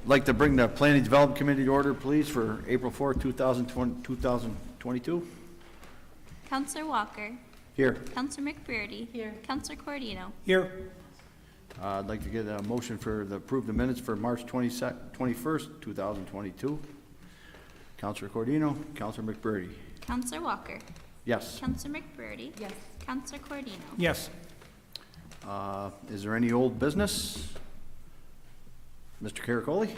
Like to bring the Planning Development Committee to order, please, for April 4th, 2022. Counselor Walker. Here. Counselor McBurney. Here. Counselor Cordino. Here. I'd like to get a motion for the approve the minutes for March 21st, 2022. Counselor Cordino, Counselor McBurney. Counselor Walker. Yes. Counselor McBurney. Yes. Counselor Cordino. Yes. Is there any old business? Mr. Caracoli?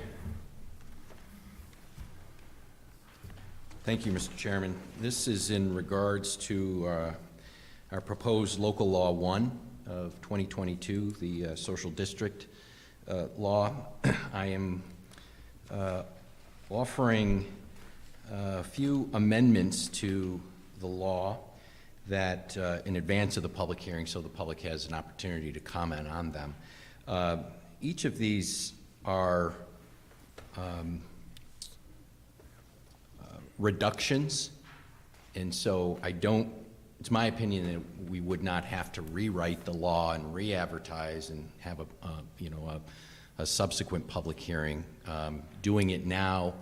Thank you, Mr. Chairman. This is in regards to our proposed Local Law 1 of 2022, the social district law. I am offering a few amendments to the law that in advance of the public hearing, so the public has an opportunity to comment on them. Each of these are reductions, and so it's my opinion that we would not have to rewrite the law and re-advertise and have a subsequent public hearing. Doing it now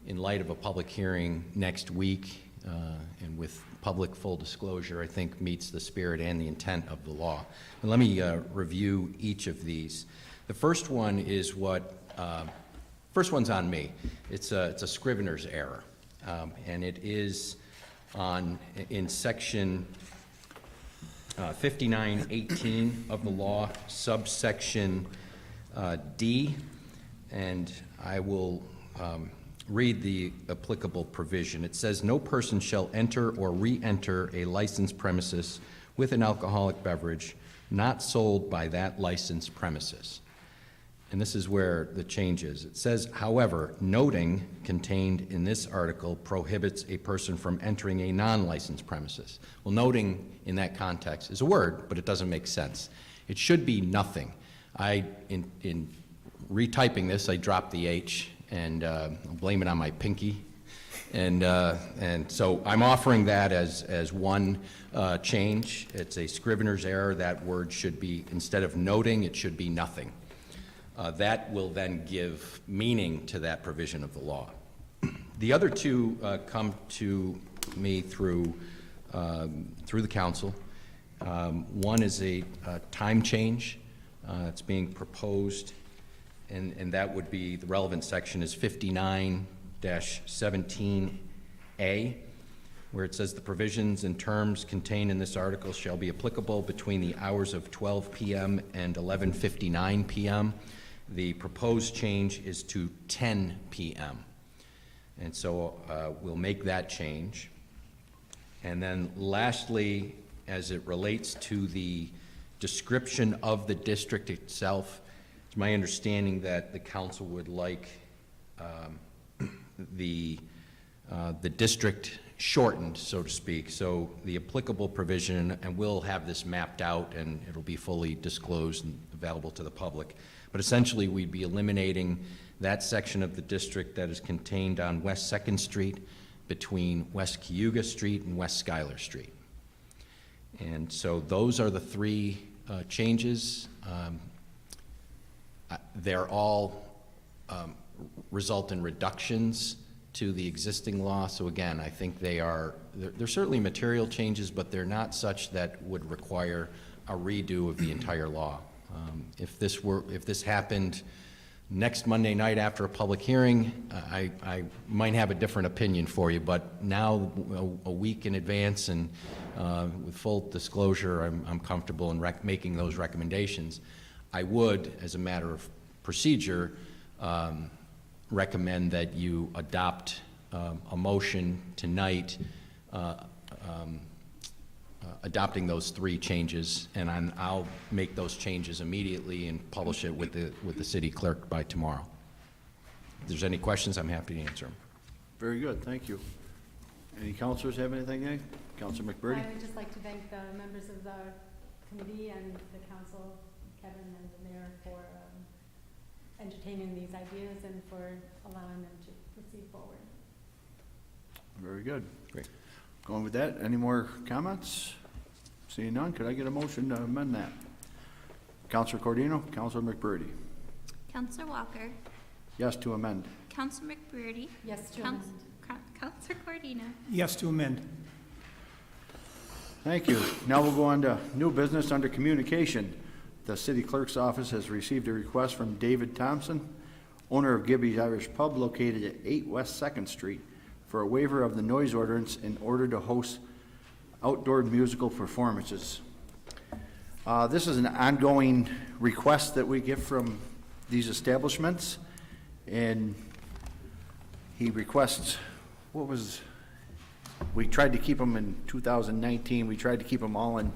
in light of a public hearing next week and with public full disclosure, I think meets the spirit and the intent of the law. And let me review each of these. The first one is first one's on me. It's a Scrivener's error, and it is in section 5918 of the law, subsection D, and I will read the applicable provision. It says, "No person shall enter or re-enter a licensed premises with an alcoholic beverage not sold by that licensed premises." And this is where the change is. It says, however, noting contained in this article prohibits a person from entering a non-licensed premises. Well, noting in that context is a word, but it doesn't make sense. It should be nothing. In retyping this, I dropped the H, and I'll blame it on my pinky. And so I'm offering that as one change. It's a Scrivener's error. That word should be, instead of noting, it should be nothing. That will then give meaning to that provision of the law. The other two come to me through the council. One is a time change. It's being proposed, and that would be, the relevant section is 59-17A, where it says the provisions and terms contained in this article shall be applicable between the hours of 12 p.m. and 11:59 p.m. The proposed change is to 10 p.m. And so we'll make that change. And then lastly, as it relates to the description of the district itself, it's my understanding that the council would like the district shortened, so to speak. So the applicable provision, and we'll have this mapped out and it'll be fully disclosed and available to the public. But essentially, we'd be eliminating that section of the district that is contained on West 2nd Street between West Cayuga Street and West Schuyler Street. And so those are the three changes. They're all result in reductions to the existing law. So again, I think they're certainly material changes, but they're not such that would require a redo of the entire law. If this happened next Monday night after a public hearing, I might have a different opinion for you, but now a week in advance and with full disclosure, I'm comfortable in making those recommendations. I would, as a matter of procedure, recommend that you adopt a motion tonight adopting those three changes, and I'll make those changes immediately and publish it with the city clerk by tomorrow. If there's any questions, I'm happy to answer them. Very good, thank you. Any councilors have anything, eh? Councilor McBurney? I would just like to thank the members of the committee and the council, Kevin and the mayor, for entertaining these ideas and for allowing them to proceed forward. Very good. Great. Going with that, any more comments? Seeing none, could I get a motion to amend that? Councilor Cordino, Councilor McBurney. Counselor Walker. Yes to amend. Counselor McBurdy. Yes to Couns- amend. Counselor Cordino. Yes to amend. Thank you. Now we'll go on to new business under communication. The city clerk's office has received a request from David Thompson, owner of Gibby's Irish Pub located at 8 West Second Street, for a waiver of the noise ordinance in order to host outdoor musical performances. This is an ongoing request that we get from these establishments, and he requests, we tried to keep them in 2019, we tried to keep them all in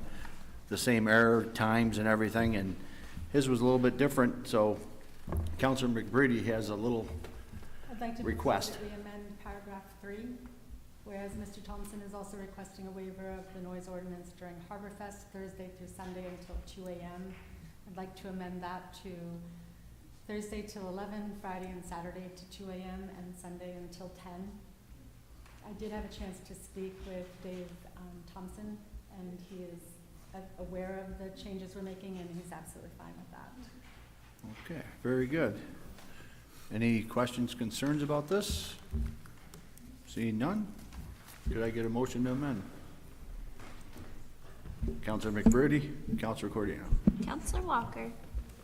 the same era, times and everything, and his was a little bit different, so Councilor McBrady has a little I'd like to request. propose that we amend paragraph 3, whereas Mr. Thompson is also requesting a waiver of the noise ordinance during Harborfest, Thursday through Sunday until 2 a.m. I'd like to amend that to Thursday till 11, Friday and Saturday to 2 a.m., and Sunday until 10. I did have a chance to speak with Dave Thompson, and he is aware of the changes we're making, and he's absolutely fine with that. Okay, very good. Any questions, concerns about this? Seeing none, could I get a motion to amend? Councilor McBrady, Councilor Cordino. Counselor Walker.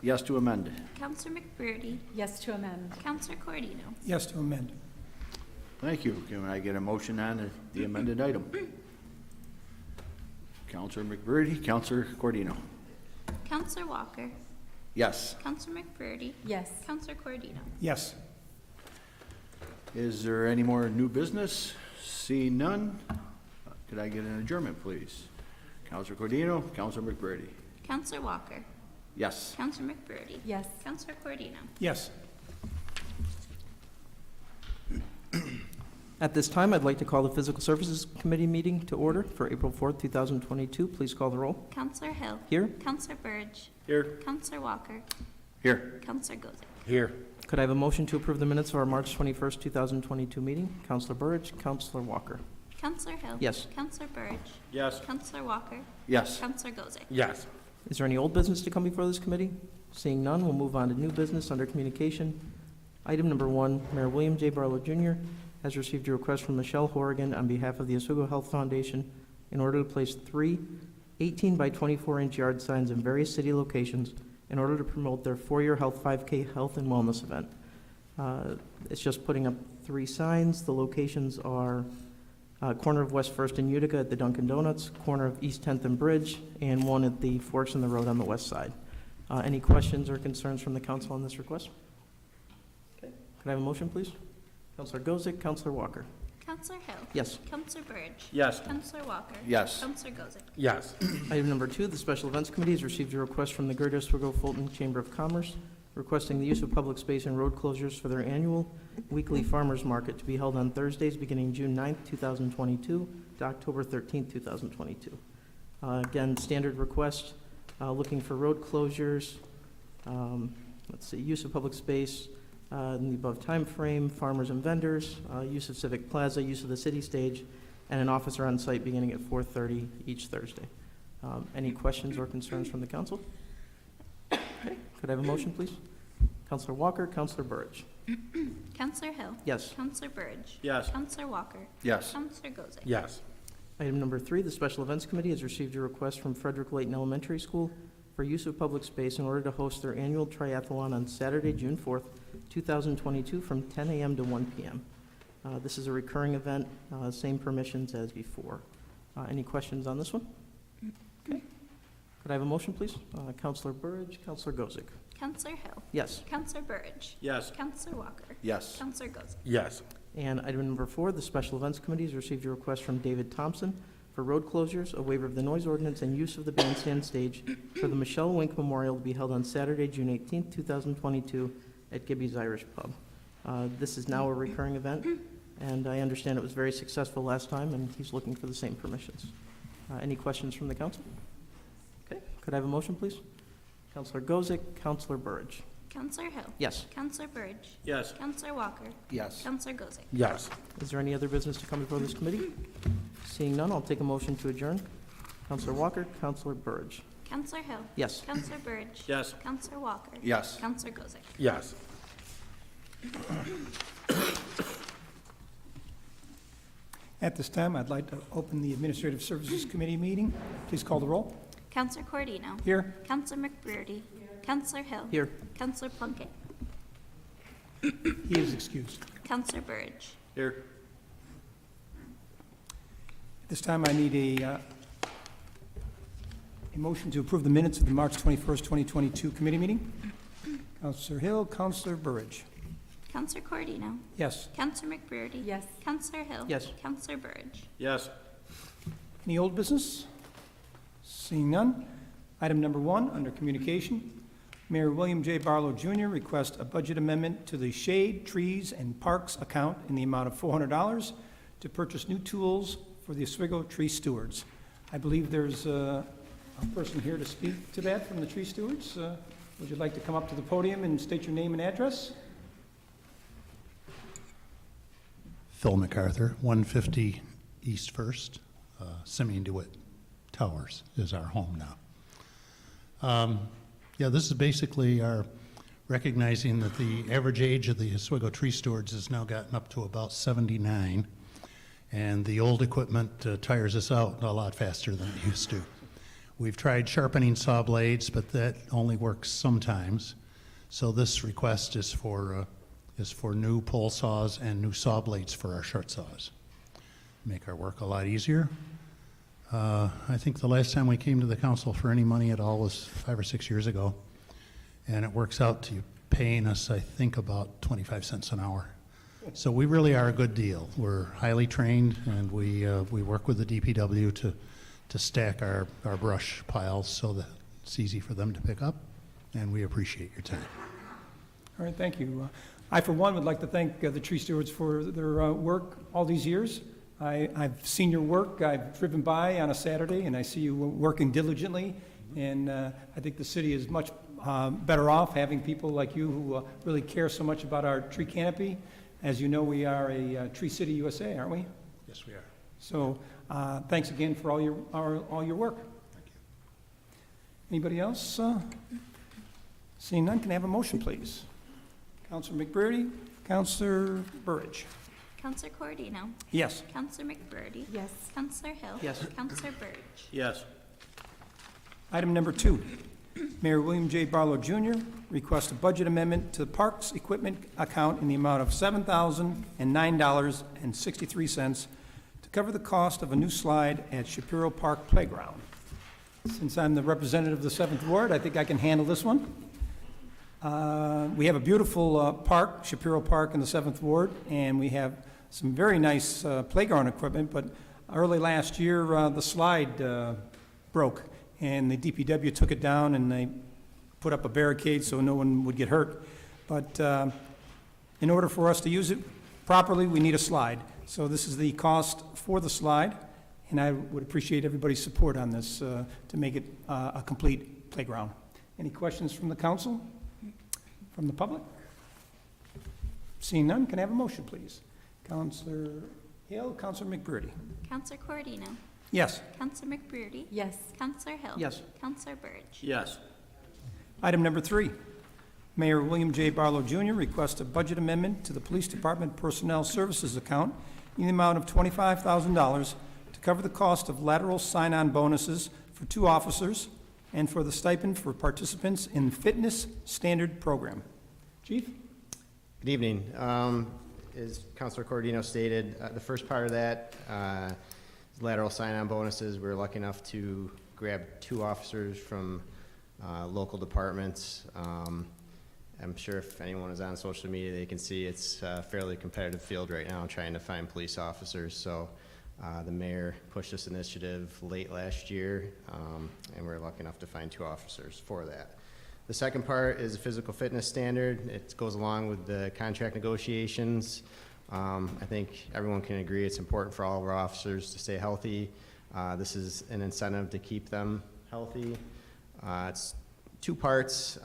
Yes to amend. Counselor McBurdy. Yes to amend. Counselor Cordino. Yes to amend. Thank you. Can I get a motion on the amended item? Councilor McBrady, Councilor Cordino. Counselor Walker. Yes. Counselor McBurdy. Yes. Counselor Cordino. Yes. Is there any more new business? Seeing none, could I get an adjournment, please? Councilor Cordino, Councilor McBrady. Counselor Walker. Yes. Counselor McBurdy. Yes. Counselor Cordino. Yes. At this time, I'd like to call the Physical Services Committee meeting to order for April 4th, 2022. Please call the roll. Counselor Hill. Here. Counselor Burge. Here. Counselor Walker. Here. Counselor Gozick. Here. Could I have a motion to approve the minutes of our March 21st, 2022 meeting? Counselor Burge, Counselor Walker. Counselor Hill. Yes. Counselor Burge. Yes. Counselor Walker. Yes. Counselor Gozick. Yes. Is there any old business to come before this committee? Seeing none, we'll move on to new business under communication. Item number 1, Mayor William J. Barlow Jr. has received a request from Michelle Horrigan on behalf of the Oswego Health Foundation in order to place 3 18 by 24-inch yard signs in various city locations in order to promote their 4-year Health 5K health and wellness event. It's just putting up 3 signs. The locations are corner of West First and Utica at the Dunkin' Donuts, corner of East 10th and Bridge, and one at the Forks in the Road on the west side. Any questions or concerns from the council on this request? Okay. Could I have a motion, please? Counselor Gozick, Counselor Walker. Counselor Hill. Yes. Counselor Burge. Yes. Counselor Walker. Yes. Counselor Gozick. Yes. Item number 2, the Special Events Committee has received a request from the Greater Oswego Fulton Chamber of Commerce requesting the use of public space and road closures for their annual weekly farmers market to be held on Thursdays beginning June 9th, 2022 to October 13th, 2022. Again, standard request, looking for road closures, use of public space in the above time frame, farmers and vendors, use of Civic Plaza, use of the city stage, and an officer on site beginning at 4:30 each Thursday. Any questions or concerns from the council? Okay. Could I have a motion, please? Counselor Walker, Counselor Burge. Counselor Hill. Yes. Counselor Burge. Yes. Counselor Walker. Yes. Counselor Gozick. Yes. Item number 3, the Special Events Committee has received a request from Frederick Layton Elementary School for use of public space in order to host their annual triathlon on Saturday, June 4th, 2022 from 10 a.m. to 1 p.m. This is a recurring event, same permissions as before. Any questions on this one? Okay. Could I have a motion, please? Counselor Burge, Counselor Gozick. Counselor Hill. Yes. Counselor Burge. Yes. Counselor Walker. Yes. Counselor Gozick. Yes. And item number 4, the Special Events Committee has received a request from David Thompson for road closures, a waiver of the noise ordinance, and use of the bandstand stage for the Michelle Wink Memorial to be held on Saturday, June 18th, 2022 at Gibby's Irish Pub. This is now a recurring event, and I understand it was very successful last time, and he's looking for the same permissions. Any questions from the council? Okay, could I have a motion, please? Counselor Gozick, Counselor Burge. Counselor Hill. Yes. Counselor Burge. Yes. Counselor Walker. Yes. Counselor Gozick. Yes. Is there any other business to come before this committee? Seeing none, I'll take a motion to adjourn. Counselor Walker, Counselor Burge. Counselor Hill. Yes. Counselor Burge. Yes. Counselor Walker. Yes. Counselor Gozick. Yes. At this time, I'd like to open the Administrative Services Committee meeting. Please call the roll. Counselor Cordino. Here. Counselor McBurdy. Counselor Hill. Here. Counselor Plunkett. He is excused. Counselor Burge. Here. At this time, I need a motion to approve the minutes of the March 21st, 2022 committee meeting. Counselor Hill, Counselor Burridge. Counselor Cordino. Yes. Counselor McBurdy. Yes. Counselor Hill. Yes. Counselor Burge. Yes. Any old business? Seeing none. Item number 1, under communication, Mayor William J. Barlow Jr. requests a budget amendment to the Shade, Trees, and Parks account in the amount of $400 to purchase new tools for the Oswego Tree Stewards. I believe there's a person here to speak to that from the Tree Stewards. Would you like to come up to the podium and state your name and address? Phil MacArthur, 150 East First, Simeon DeWitt Towers is our home now. Yeah, this is basically our recognizing that the average age of the Oswego Tree Stewards has now gotten up to about 79, and the old equipment tires us out a lot faster than it used to. We've tried sharpening saw blades, but that only works sometimes. So this request is for new pole saws and new saw blades for our short saws. Make our work a lot easier. I think the last time we came to the council for any money at all was 5 or 6 years ago, and it works out to paying us, I think, about 25 cents an hour. So we really are a good deal. We're highly trained, and we work with the DPW to stack our brush piles so that it's easy for them to pick up, and we appreciate your time. All right, thank you. I, for one, would like to thank the Tree Stewards for their work all these years. I've seen your work. I've driven by on a Saturday, and I see you working diligently. And I think the city is much better off having people like you who really care so much about our tree canopy. As you know, we are a Tree City USA, aren't we? Yes, we are. So thanks again for all your work. Thank you. Anybody else? Seeing none, can I have a motion, please? Counselor McBurdy, Counselor Burridge. Counselor Cordino. Yes. Counselor McBurdy. Yes. Counselor Hill. Yes. Counselor Burge. Yes. Item number 2, Mayor William J. Barlow Jr. requests a budget amendment to the Parks Equipment account in the amount of $7,009.63 to cover the cost of a new slide at Shapiro Park Playground. Since I'm the representative of the 7th Ward, I think I can handle this one. We have a beautiful park, Shapiro Park in the 7th Ward, and we have some very nice playground equipment, but early last year, the slide broke, and the DPW took it down, and they put up a barricade so no one would get hurt. But in order for us to use it properly, we need a slide. So this is the cost for the slide, and I would appreciate everybody's support on this to make it a complete playground. Any questions from the council? From the public? Seeing none, can I have a motion, please? Counselor Hill, Counselor McBurdy. Counselor Cordino. Yes. Counselor McBurdy. Yes. Counselor Hill. Yes. Counselor Burge. Yes. Item number 3, Mayor William J. Barlow Jr. requests a budget amendment to the Police Department Personnel Services account in the amount of $25,000 to cover the cost of lateral sign-on bonuses for 2 officers and for the stipend for participants in fitness standard program. Chief? Good evening. As Councilor Cordino stated, the first part of that is lateral sign-on bonuses. We were lucky enough to grab 2 officers from local departments. I'm sure if anyone is on social media, they can see it's a fairly competitive field right now trying to find police officers. So the mayor pushed this initiative late last year, and we're lucky enough to find 2 officers for that. The second part is a physical fitness standard. It goes along with the contract negotiations. I think everyone can agree it's important for all of our officers to stay healthy. This is an incentive to keep them healthy. It's 2 parts.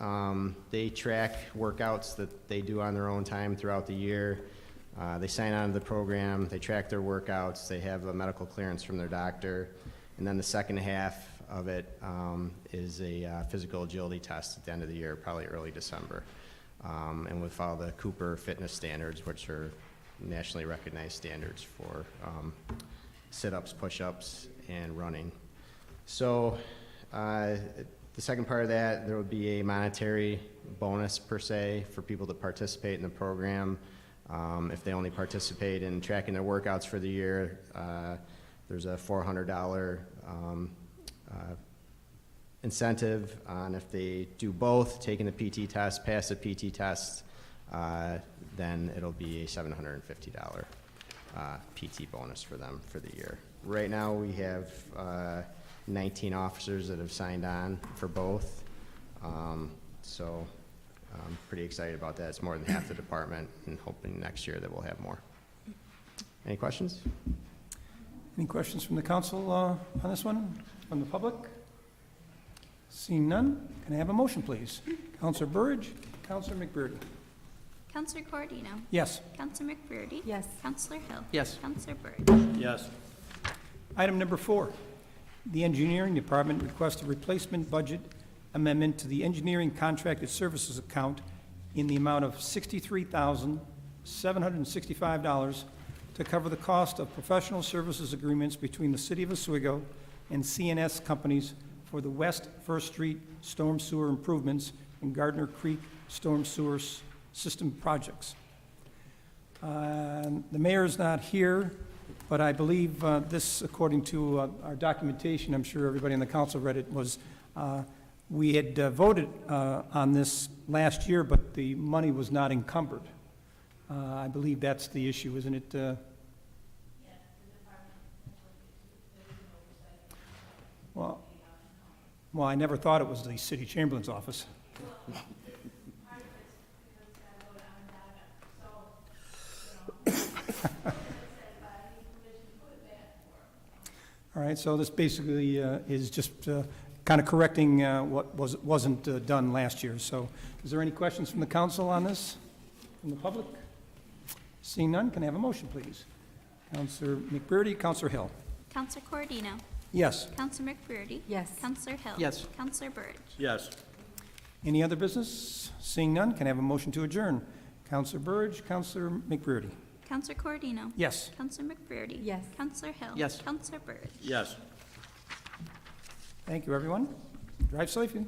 They track workouts that they do on their own time throughout the year. They sign on to the program, they track their workouts, they have a medical clearance from their doctor. And then the second half, of it is a physical agility test at the end of the year, probably early December. And we follow the Cooper fitness standards, which are nationally recognized standards for sit-ups, push-ups, and running. So the second part of that, there would be a monetary bonus per se for people that participate in the program. If they only participate in tracking their workouts for the year, there's a $400 incentive on if they do both, taking the PT test, pass the PT test, then it'll be a $750 PT bonus for them for the year. Right now, we have 19 officers that have signed on for both. So I'm pretty excited about that. It's more than half the department, and hoping next year that we'll have more. Any questions? Any questions from the council on this one, from the public? Seeing none, can I have a motion, please? Counselor Burridge, Counselor McBurney. Counselor Coordino. Yes. Counselor McBurney. Yes. Counselor Hill. Yes. Counselor Burge. Yes. Item number 4, the engineering department requests a replacement budget amendment to the engineering contracted services account in the amount of $63,765 to cover the cost of professional services agreements between the City of Oswego and CNS companies for the West First Street storm sewer improvements and Gardner Creek storm sewer system projects. The mayor is not here, but I believe this, according to our documentation, I'm sure everybody in the council read it, was we had voted on this last year, but the money was not encumbered. I believe that's the issue, isn't it? Well, I never thought it was the city chamberlain's office. All right, so this basically is just kind of correcting what wasn't done last year. So is there any questions from the council on this, from the public? Seeing none, can I have a motion, please? Counselor McBurney, Counselor Hill. Counselor Coordino. Yes. Counselor McBurney. Yes. Counselor Hill. Yes. Counselor Burge. Yes. Any other business? Seeing none, can I have a motion to adjourn? Counselor Burge, Counselor McBurney. Counselor Coordino. Yes. Counselor McBurney. Yes. Counselor Hill. Yes. Counselor Burge. Yes. Thank you, everyone. Drive safely.